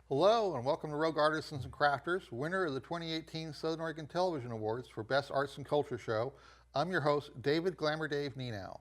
Hello and welcome to Rogue Artisans and Crafters, winner of the 2018 Southern Oregon Television Awards for Best Arts and Culture Show. I'm your host, David Glamour Dave Nienow.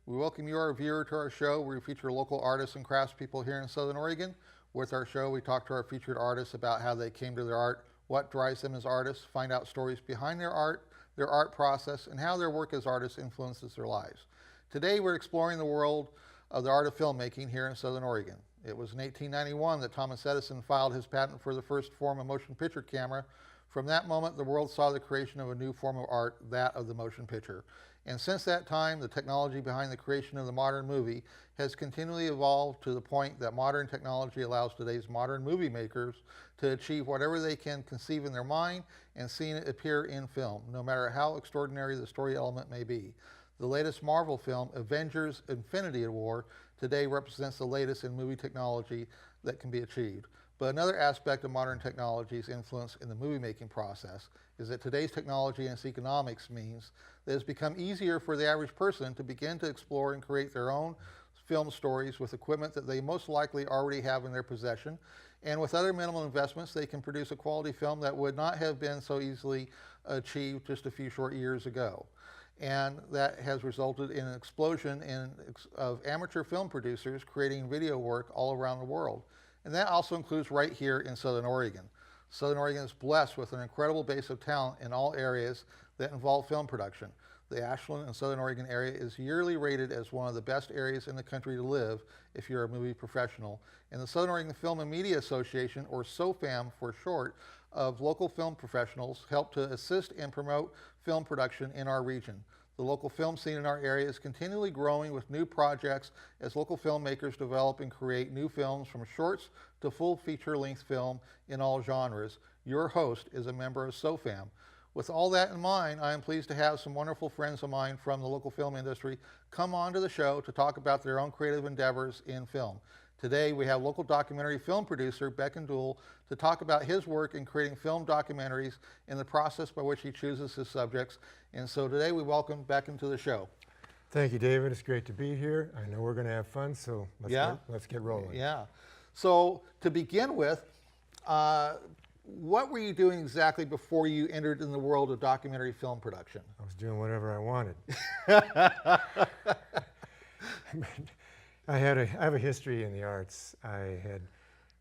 We welcome you, our viewer, to our show where we feature local artists and craftspeople here in Southern Oregon. With our show, we talk to our featured artists about how they came to their art, what drives them as artists, find out stories behind their art process, and how their work as artists influences their lives. Today, we're exploring the world of the art of filmmaking here in Southern Oregon. It was in 1891 that Thomas Edison filed his patent for the first form of motion picture camera. From that moment, the world saw the creation of a new form of art, that of the motion picture. And since that time, the technology behind the creation of the modern movie has continually evolved to the point that modern technology allows today's modern movie makers to achieve whatever they can conceive in their mind and seeing it appear in film, no matter how extraordinary the story element may be. The latest Marvel film, Avengers: Infinity War, today represents the latest in movie technology that can be achieved. But another aspect of modern technology's influence in the movie making process is that today's technology and its economics means that it's become easier for the average person to begin to explore and create their own film stories with equipment that they most likely already have in their possession. And with other minimal investments, they can produce a quality film that would not have been so easily achieved just a few short years ago. And that has resulted in an explosion of amateur film producers creating video work all around the world. And that also includes right here in Southern Oregon. Southern Oregon is blessed with an incredible base of talent in all areas that involve film production. The Ashland and Southern Oregon area is yearly rated as one of the best areas in the country to live if you're a movie professional. And the Southern Oregon Film and Media Association, or SOFAM for short, of local film professionals help to assist and promote film production in our region. The local film scene in our area is continually growing with new projects as local filmmakers develop and create new films from shorts to full feature-length film in all genres. Your host is a member of SOFAM. With all that in mind, I am pleased to have some wonderful friends of mine from the local film industry come on to the show to talk about their own creative endeavors in film. Today, we have local documentary film producer Beckon Duel to talk about his work in creating film documentaries and the process by which he chooses his subjects. And so today we welcome Beckon to the show. Thank you, David. It's great to be here. I know we're going to have fun, so let's get rolling. Yeah. So to begin with, what were you doing exactly before you entered in the world of documentary film production? I was doing whatever I wanted. I have a history in the arts. I had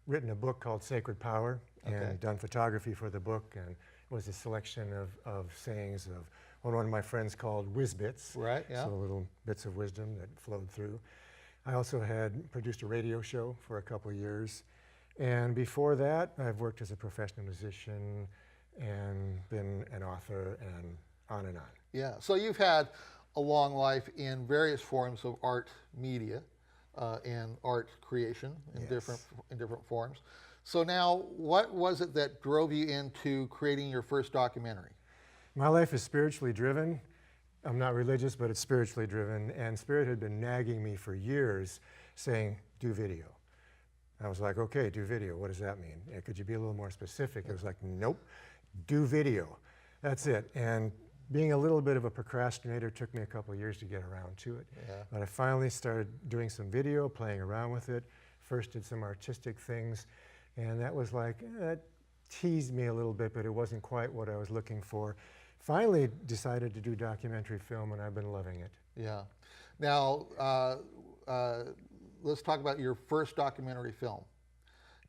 written a book called Sacred Power and done photography for the book, and it was a selection of sayings of what one of my friends called whiz bits. Right, yeah. So little bits of wisdom that flowed through. I also had produced a radio show for a couple of years. And before that, I've worked as a professional musician and been an author and on and on. Yeah, so you've had a long life in various forms of art media and art creation in different forms. So now, what was it that drove you into creating your first documentary? My life is spiritually driven. I'm not religious, but it's spiritually driven. And Spirit had been nagging me for years saying, do video. I was like, okay, do video. What does that mean? Could you be a little more specific? It was like, nope, do video. That's it. And being a little bit of a procrastinator took me a couple of years to get around to it. Yeah. But I finally started doing some video, playing around with it. First did some artistic things. And that was like, that teased me a little bit, but it wasn't quite what I was looking for. Finally decided to do documentary film, and I've been loving it. Yeah. Now, let's talk about your first documentary film.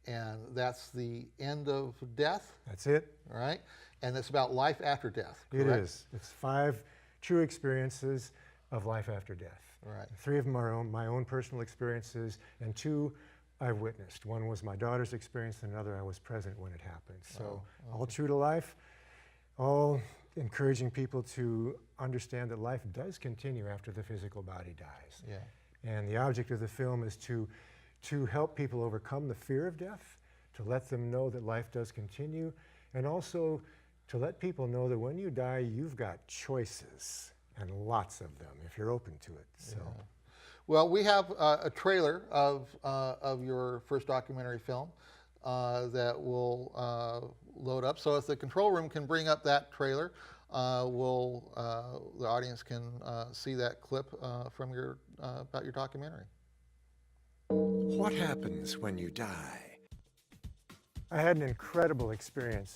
And that's The End of Death. That's it. All right. And it's about life after death, correct? It is. It's 5 true experiences of life after death. Right. 3 of them are my own personal experiences, and 2 I've witnessed. One was my daughter's experience, and another I was present when it happened. So all true to life, all encouraging people to understand that life does continue after the physical body dies. Yeah. And the object of the film is to help people overcome the fear of death, to let them know that life does continue, and also to let people know that when you die, you've got choices, and lots of them, if you're open to it. So. Yeah. Well, we have a trailer of your first documentary film that will load up. So if the control room can bring up that trailer, the audience can see that clip from your about your documentary. What happens when you die? I had an incredible experience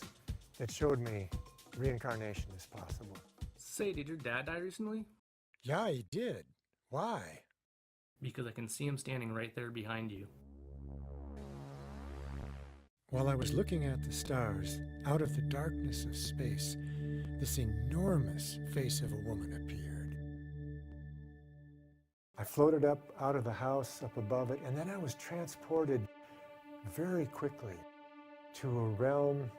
that showed me reincarnation is possible. Say, did your dad die recently? Yeah, he did. Why? Because I can see him standing right there behind you. While I was looking at the stars, out of the darkness of space, this enormous face of a woman appeared. I floated up out of the house, up above it, and then I was transported very quickly to a realm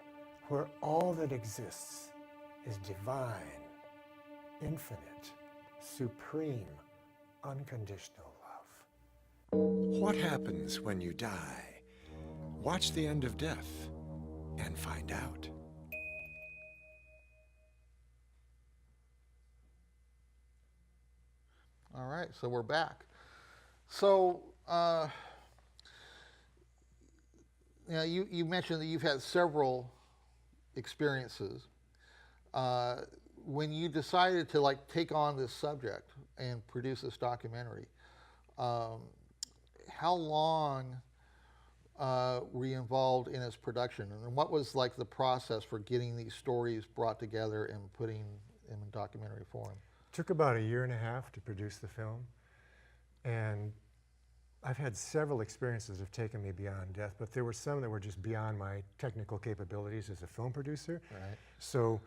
where all that exists is divine, infinite, supreme, unconditional love. What happens when you die? Watch The End of Death and find out. All right, so we're back. So, you mentioned that you've had several experiences. When you decided to take on this subject and produce this documentary, how long were you involved in its production, and what was the process for getting these stories brought together and putting them in documentary form? Took about 1.5 years to produce the film, and I've had several experiences that have taken me beyond death, but there were some that were just beyond my technical capabilities as a film producer. Right. So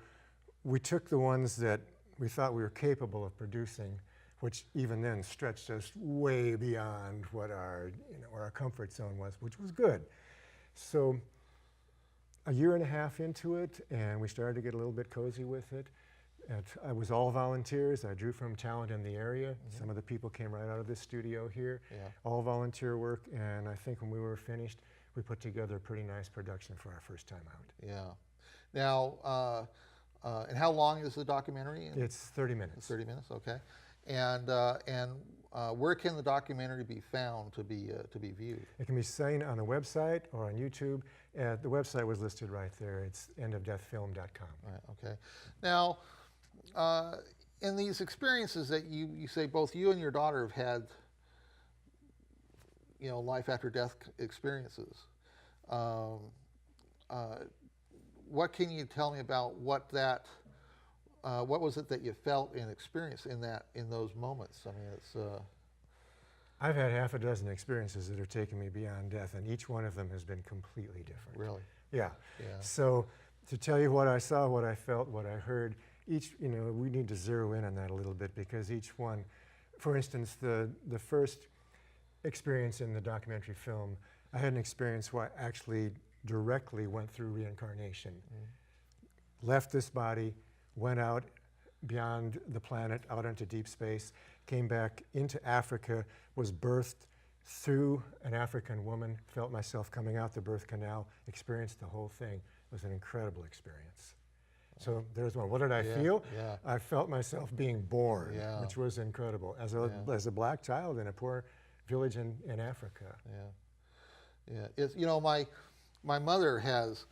we took the ones that we thought we were capable of producing, which even then stretched us way beyond what our comfort zone was, which was good. So 1.5 years into it, and we started to get a little bit cozy with it. I was all volunteers. I drew from talent in the area. Mm-hmm. Some of the people came right out of this studio here. Yeah. All volunteer work, and I think when we were finished, we put together a pretty nice production for our first time out. Yeah. Now, and how long is the documentary? It's 30 minutes. It's 30 minutes, okay. And where can the documentary be found to be viewed? It can be seen on the website or on YouTube. The website was listed right there. It's endofdeathfilm.com. Right. Okay. Now, in these experiences that you say both you and your daughter have had, life after death experiences, what can you tell me about what was it that you felt and experienced in those moments? I mean, it's. I've had 6 experiences that have taken me beyond death, and each one of them has been completely different. Really? Yeah. Yeah. So to tell you what I saw, what I felt, what I heard, we need to zero in on that a little bit, because each one, for instance, the first experience in the documentary film, I had an experience where I actually directly went through reincarnation. Mm. Left this body, went out beyond the planet, out into deep space, came back into Africa, was birthed through an African woman, felt myself coming out the birth canal, experienced the whole thing. It was an incredible experience. So there's one. What did I feel? Yeah. I felt myself being born, which was incredible, as a black child in a poor village in Africa. Yeah. Yeah. It's, my mother has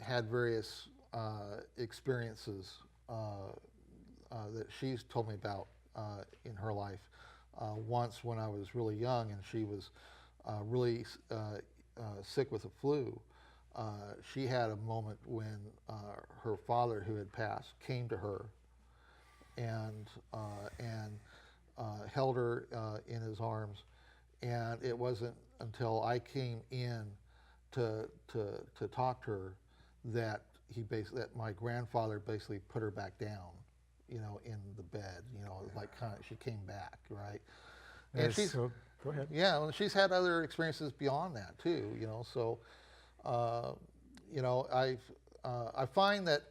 had various experiences that she's told me about in her life. Once when I was really young and she was really sick with the flu, she had a moment when her father, who had passed, came to her and held her in his arms. And it wasn't until I came in to talk to her that that my grandfather basically put her back down, in the bed, she came back, right? And so, go ahead. Yeah, well, she's had other experiences beyond that too, so, I find that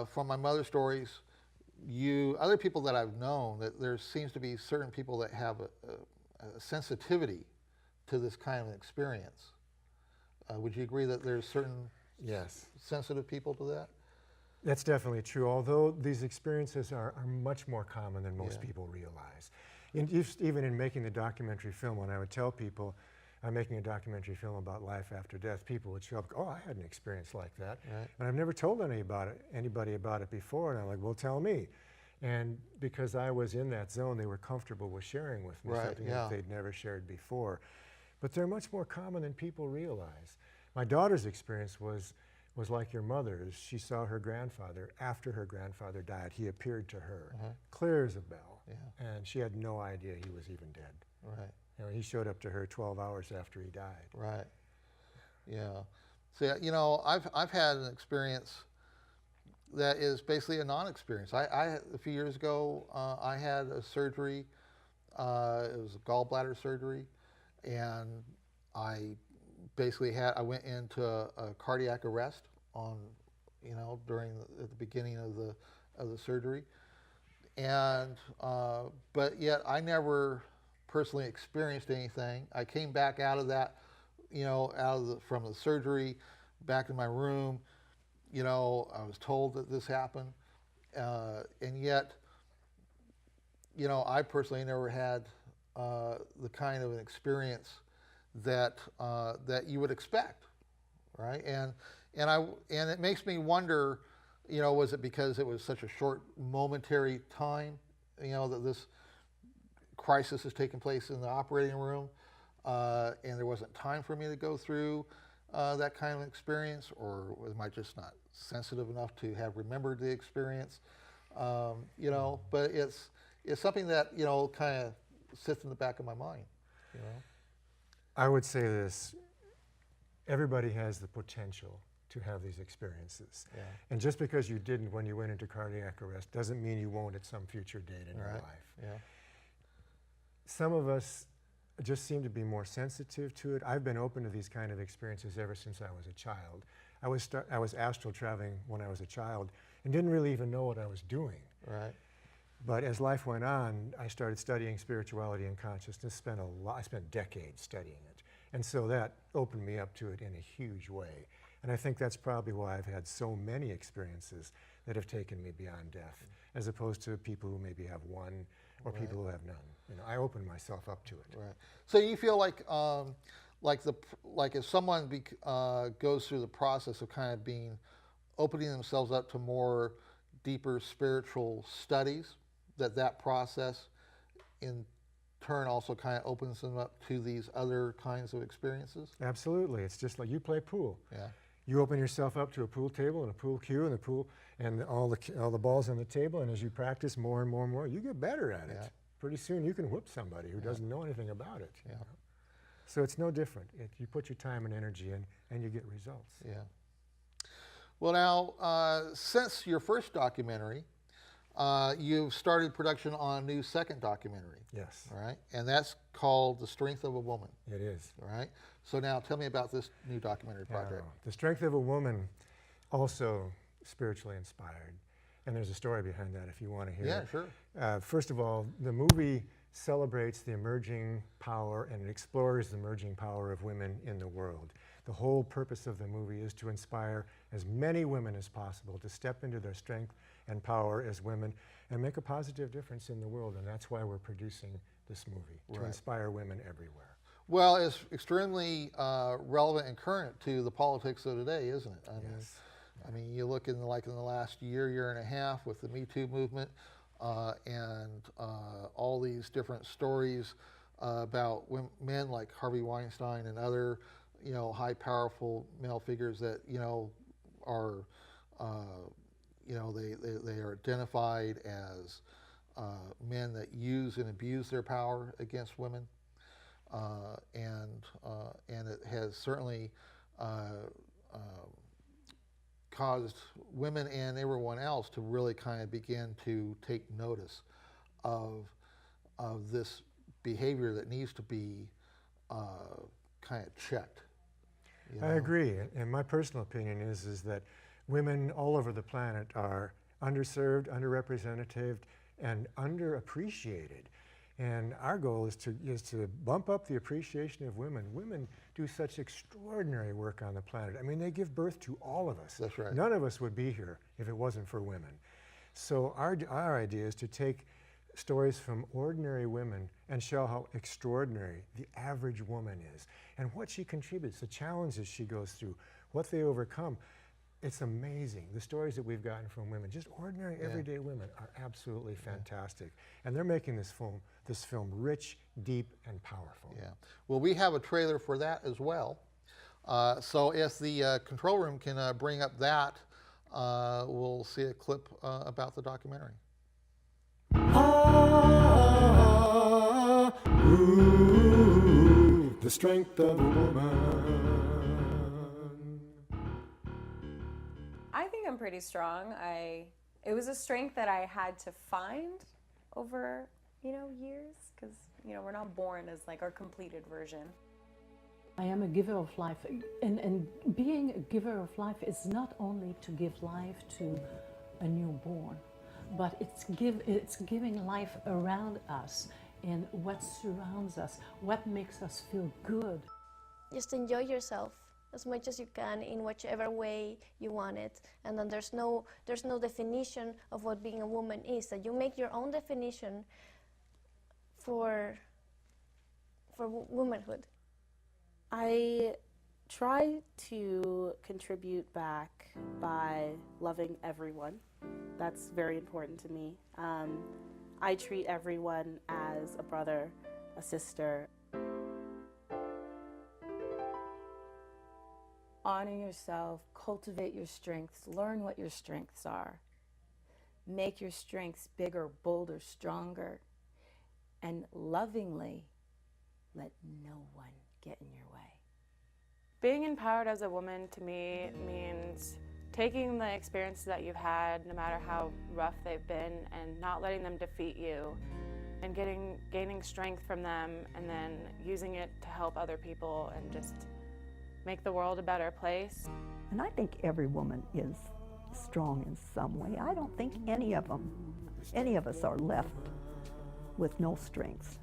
from my mother's stories, other people that I've known, that there seems to be certain people that have a sensitivity to this kind of experience. Would you agree that there's certain sensitive people to that? That's definitely true, although these experiences are much more common than most people realize. Even in making the documentary film, when I would tell people I'm making a documentary film about life after death, people would show up, oh, I had an experience like that. Right. And I've never told anybody about it before, and I'm like, well, tell me. And because I was in that zone, they were comfortable with sharing with me something that they'd never shared before. But they're much more common than people realize. My daughter's experience was like your mother's. She saw her grandfather after her grandfather died. He appeared to her, clear as a bell, and she had no idea he was even dead. Right. You know, he showed up to her 12 hours after he died. Right. Yeah. So, you know, I've had an experience that is basically a non-experience. A few years ago, I had a surgery. It was a gallbladder surgery, and I I went into a cardiac arrest on, you know, at the beginning of the surgery, and but yet I never personally experienced anything. I came back out of that, you know, from the surgery, back in my room. You know, I was told that this happened, and yet, you know, I personally never had the kind of an experience that you would expect, right? And it makes me wonder, you know, was it because it was such a short, momentary time, you know, that this crisis is taking place in the operating room, and there wasn't time for me to go through that kind of experience, or am I just not sensitive enough to have remembered the experience? You know, but it's something that, you know, kind of sits in the back of my mind, you know. I would say this, everybody has the potential to have these experiences. Yeah. And just because you didn't when you went into cardiac arrest doesn't mean you won't at some future date in your life. Yeah. Some of us just seem to be more sensitive to it. I've been open to these kind of experiences ever since I was a child. I was astral traveling when I was a child and didn't really even know what I was doing. Right. But as life went on, I started studying spirituality and consciousness. I spent decades studying it. And so that opened me up to it in a huge way. And I think that's probably why I've had so many experiences that have taken me beyond death, as opposed to people who maybe have one or people who have none. You know, I opened myself up to it. Right. So you feel like if someone goes through the process of kind of opening themselves up to more deeper spiritual studies, that process in turn also kind of opens them up to these other kinds of experiences? Absolutely. It's just like you play pool. Yeah. You open yourself up to a pool table and a pool cue and the pool and all the balls on the table, and as you practice more and more and more, you get better at it. Yeah. Pretty soon you can whoop somebody who doesn't know anything about it. Yeah. You know? So it's no different. You put your time and energy in, and you get results. Yeah. Well, now, since your first documentary, you've started production on a new second documentary. Yes. All right, and that's called The Strength of a Woman. It is. All right. So now tell me about this new documentary project. The Strength of a Woman, also spiritually inspired. And there's a story behind that if you want to hear Yeah, it. sure. First of all, the movie celebrates the emerging power and it explores the emerging power of women in the world. The whole purpose of the movie is to inspire as many women as possible to step into their strength and power as women and make a positive difference in the world. And that's why we're producing this movie, to inspire women everywhere. Well, it's extremely relevant and current to the politics of today, isn't it? I mean, you look in the last year and a half with the Me Too movement and all these different stories about men like Harvey Weinstein and other, you know, high, powerful male figures that, you know, are, you know, they are identified as men that use and abuse their power against women, and it has certainly caused women and everyone else to really kind of begin to take notice of this behavior that needs to be kind of checked. You know? I agree, and my personal opinion is that women all over the planet are underserved, underrepresented, and underappreciated. And our goal is to bump up the appreciation of women. Women do such extraordinary work on the planet. I mean, they give birth to all of us. That's right. None of us would be here if it wasn't for women. So our idea is to take stories from ordinary women and show how extraordinary the average woman is and what she contributes, the challenges she goes through, what they overcome. It's amazing. The stories that we've gotten from women, just ordinary, everyday women, are absolutely fantastic. And they're making this film rich, deep, and powerful. Yeah. Well, we have a trailer for that as well. So if the control room can bring up that, we'll see a clip about the documentary. Ah, ooh, the strength of a woman. I think I'm pretty strong. It was a strength that I had to find over, years, because, we're not born as like our completed version. I am a giver of life, and being a giver of life is not only to give life to a newborn, but it's giving life around us and what surrounds us, what makes us feel good. Just enjoy yourself as much as you can in whichever way you want it, and then there's no definition of what being a woman is. That you make your own definition for womanhood. I try to contribute back by loving everyone. That's very important to me. I treat everyone as a brother, a sister. Honor yourself, cultivate your strengths, learn what your strengths are. Make your strengths bigger, bolder, stronger, and lovingly let no one get in your way. Being empowered as a woman to me means taking the experiences that you've had, no matter how rough they've been, and not letting them defeat you, and gaining strength from them, and then using it to help other people and just make the world a better place. And I think every woman is strong in some way. I don't think any of us are left with no strengths.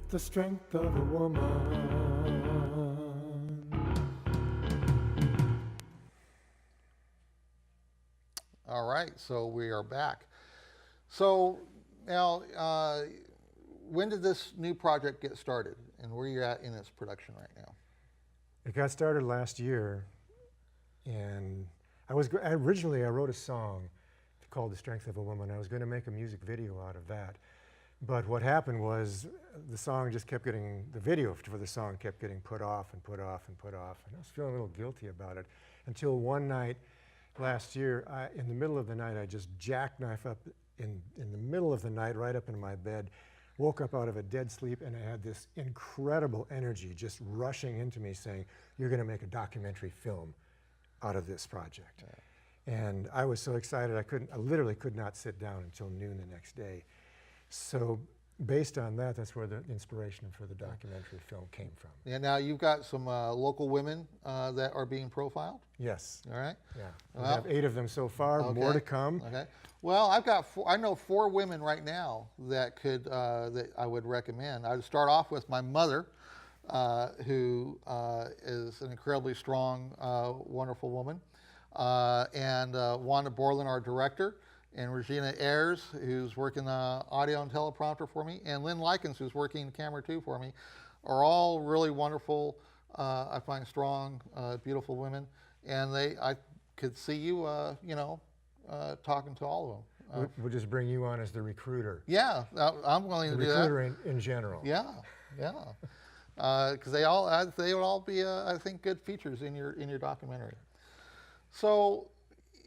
The strength of a woman. All right, so we are back. So now, when did this new project get started, and where are you at in its production right now? It got started last year, and originally I wrote a song called "The Strength of a Woman." I was going to make a music video out of that, but what happened was the video for the song kept getting put off and put off and put off, and I was feeling a little guilty about it until one night last year, in the middle of the night, I just jackknife up in the middle of the night, right up in my bed, woke up out of a dead sleep, and I had this incredible energy just rushing into me saying, "You're going to make a documentary film out of this project." Yeah. And I was so excited, I literally could not sit down until noon the next day. So based on that, that's where the inspiration for the documentary film came from. Yeah, now you've got some local women that are being profiled? Yes. All right. Yeah. We have 8 of them so far, more to come. Okay. Well, I know 4 women right now that that I would recommend. I would start off with my mother, who is an incredibly strong, wonderful woman, and Wanda Borland, our director, and Regina Ayers, who's working audio and teleprompter for me, and Lynn Likens, who's working camera 2 for me, are all really wonderful, I find strong, beautiful women, and I could see you, talking to all of them. We'll just bring you on as the recruiter. Yeah, I'm willing to do that. The recruiter in general. Yeah, because they would all be, I think, good features in your documentary. So,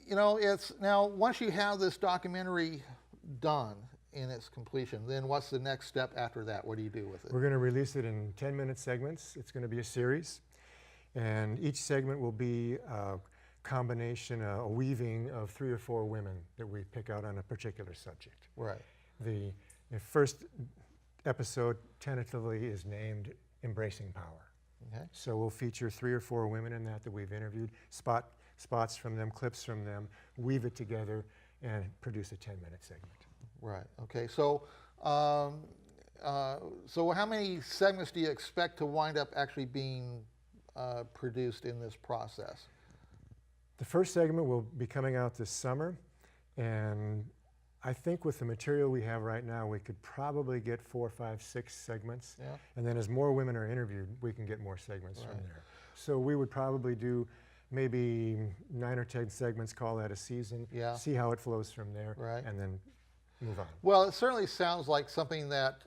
it's now once you have this documentary done in its completion, then what's the next step after that? What do you do with it? We're going to release it in 10-minute segments. It's going to be a series, and each segment will be a combination, a weaving of 3 or 4 women that we pick out on a particular subject. Right. The first episode tentatively is named Embracing Power. Okay. So we'll feature 3 or 4 women in that we've interviewed, spots from them, clips from them, weave it together, and produce a 10-minute segment. Right. Okay. So, so how many segments do you expect to wind up actually being produced in this process? The first segment will be coming out this summer, and I think with the material we have right now, we could probably get 4, 5, 6 segments. Yeah. And then as more women are interviewed, we can get more segments from there. So we would probably do maybe 9 or 10 segments, call that a season, see how it flows from there, and then move on. Well, it certainly sounds like something that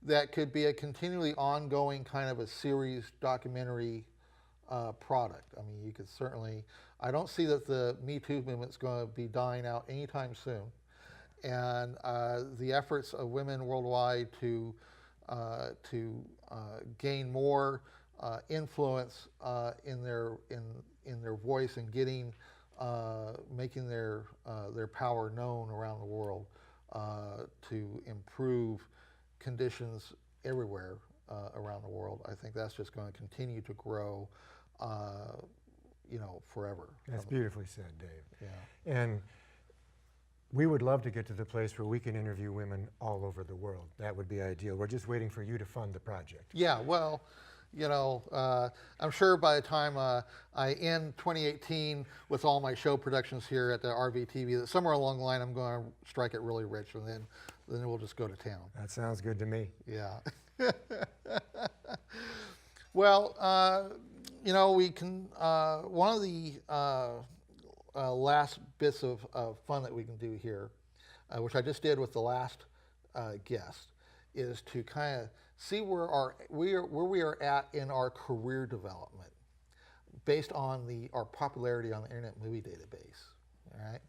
that could be a continually ongoing kind of a series documentary product. I mean, you could certainly, I don't see that the Me Too movement's going to be dying out anytime soon. And the efforts of women worldwide to gain more influence in their voice and getting making their power known around the world to improve conditions everywhere around the world. I think that's just going to continue to grow, forever. That's beautifully said, Dave. Yeah. And we would love to get to the place where we can interview women all over the world. That would be ideal. We're just waiting for you to fund the project. Yeah, well, I'm sure by the time I end 2018 with all my show productions here at the RVTV, that somewhere along the line I'm going to strike it really rich, and then we'll just go to town. That sounds good to me. Yeah. Well, we can, one of the last bits of fun that we can do here, which I just did with the last guest, is to kind of see where we are at in our career development based on our popularity on the Internet Movie Database. All right,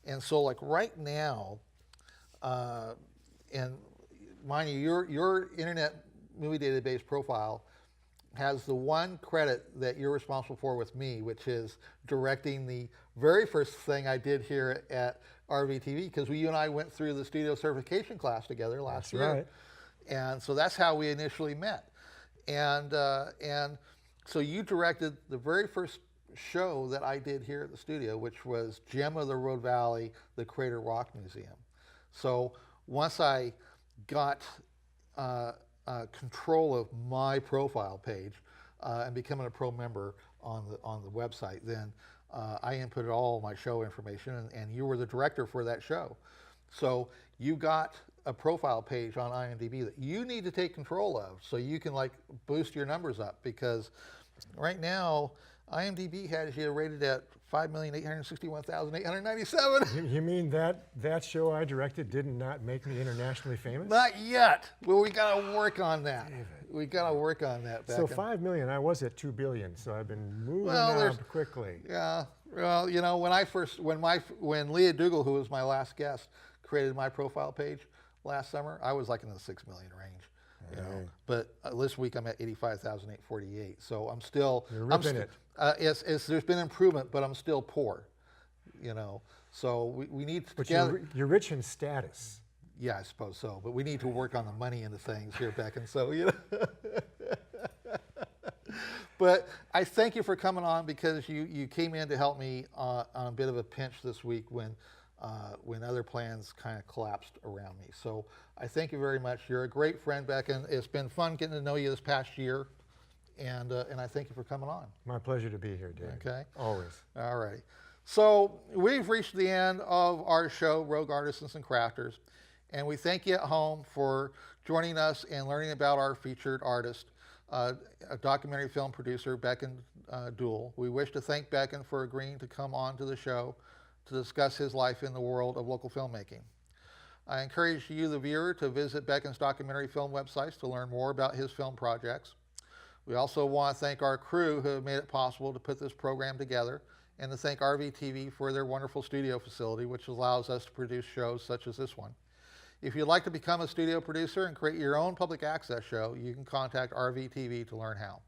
and so like right now, and mind you, your Internet Movie Database profile has the one credit that you're responsible for with me, which is directing the very first thing I did here at RVTV, because you and I went through the studio certification class together last year. Right. And so that's how we initially met. And so you directed the very first show that I did here at the studio, which was Gem of the Road Valley, the Crater Rock Museum. So once I got control of my profile page and becoming a pro member on the website, then I inputted all my show information, and you were the director for that show. So you got a profile page on IMDb that you need to take control of so you can like boost your numbers up, because right now IMDb has you rated at 5,861,897. You mean that show I directed did not make me internationally famous? Not yet. Well, we got to work on that. David. We got to work on that. So 5 million, I was at 2 billion, so I've been moving up quickly. Yeah. Well, when Leah Dougal, who was my last guest, created my profile page last summer, I was like in the 6 million range. But this week I'm at 85,848. So I'm still. You're ripping it. There's been improvement, but I'm still poor. So we need to. But you're rich in status. Yeah, I suppose so. But we need to work on the money into things here, Beckon. So But I thank you for coming on, because you came in to help me on a bit of a pinch this week when other plans kind of collapsed around me. So I thank you very much. You're a great friend, Beckon. It's been fun getting to know you this past year, and I thank you for coming on. My pleasure to be here, Dave. Okay. Always. All right. So we've reached the end of our show, Rogue Artisans and Crafters, and we thank you at home for joining us and learning about our featured artist, a documentary film producer, Beckon Duel. We wish to thank Beckon for agreeing to come on to the show to discuss his life in the world of local filmmaking. I encourage you, the viewer, to visit Beckon's documentary film websites to learn more about his film projects. We also want to thank our crew who have made it possible to put this program together, and to thank RVTV for their wonderful studio facility, which allows us to produce shows such as this one. If you'd like to become a studio producer and create your own public access show, you can contact RVTV to learn how.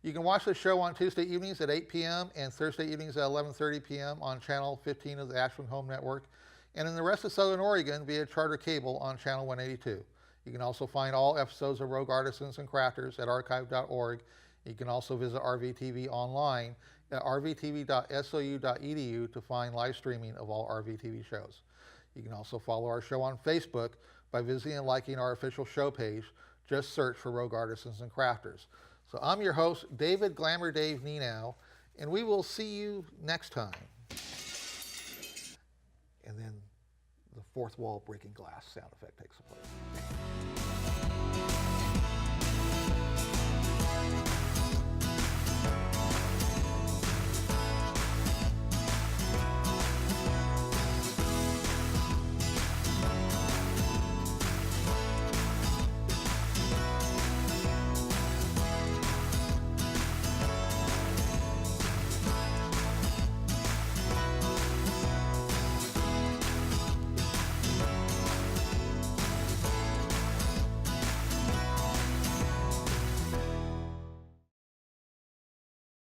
You can watch the show on Tuesday evenings at 8 p.m. and Thursday evenings at 11:30 p.m. on Channel 15 of the Ashland Home Network, and in the rest of Southern Oregon via Charter Cable on Channel 182. You can also find all episodes of Rogue Artisans and Crafters at archive.org. You can also visit RVTV online at rvtv.sou.edu to find live streaming of all RVTV shows. You can also follow our show on Facebook by visiting and liking our official show page. Just search for Rogue Artisans and Crafters. So I'm your host, David Glamour Dave Nienow, and we will see you next time. And then the fourth wall breaking glass sound effect takes place.